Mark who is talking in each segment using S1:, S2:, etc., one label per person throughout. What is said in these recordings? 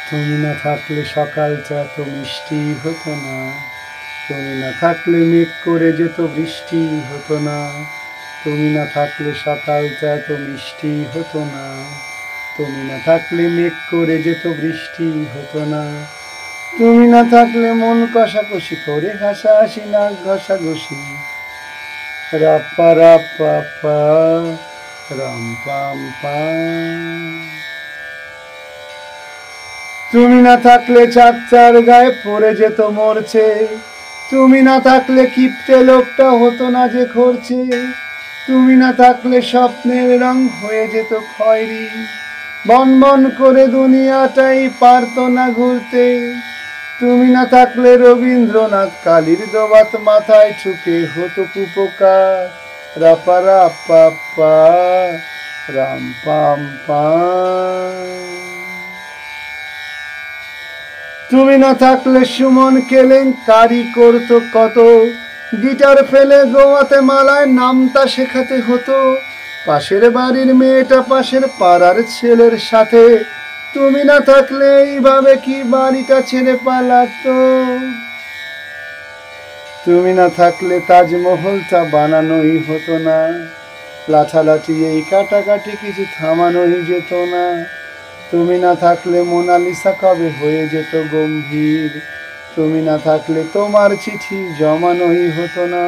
S1: তুমি না থাকলে সকালটা এত মিষ্টি হতো না, তুমি না থাকলে মেঘ করে যেত বৃষ্টি হতো না, তুমি না থাকলে সকালটা এত মিষ্টি হতো না, তুমি না থাকলে মেঘ করে যেত বৃষ্টি হতো না, তুমি না থাকলে মন কষাকষি করে হাসাহাসি নাক ঘষাঘষি, রাপ্পা রাপ্পা পা, রাম পাম পাম। তুমি না থাকলে চাঁদ চার গায়ে পড়ে যেত মরছে, তুমি না থাকলে কিপটে লোকটা হতো না যে খরচে, তুমি না থাকলে স্বপ্নের রং হয়ে যেত খয়েরি, বন বন করে দুনিয়াটাই পারতো না ঘুরতে, তুমি না থাকলে রবীন্দ্রনাথ কালির দোবাত মাথায় ঠুকে হতো কুপোকার, রাপা রাপা পা, রাম পাম পাম। তুমি না থাকলে সুমন কেলেঙ্কারি করতো কত, গিটার ফেলে গোয়াতে মালায় নামতা শেখাতে হতো, পাশের বাড়ির মেয়েটা পাশের পাড়ার ছেলের সাথে, তুমি না থাকলে এইভাবে কি বাড়িটা ছেড়ে পালাতো, তুমি না থাকলে তাজমহলটা বানানোই হতো না, লাঠালাঠি এই কাটাকাটি কিছু থামানোই যেত না, তুমি না থাকলে মোনালিসা কবে হয়ে যেত গম্ভীর, তুমি না থাকলে তোমার চিঠি জমানোই হতো না,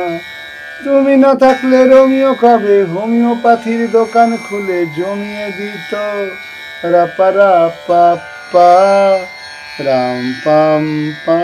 S1: তুমি না থাকলে রোমিও কবে হোমিওপ্যাথির দোকান খুলে জমিয়ে দিত, রাপা রাপা পা, রাম পাম পা।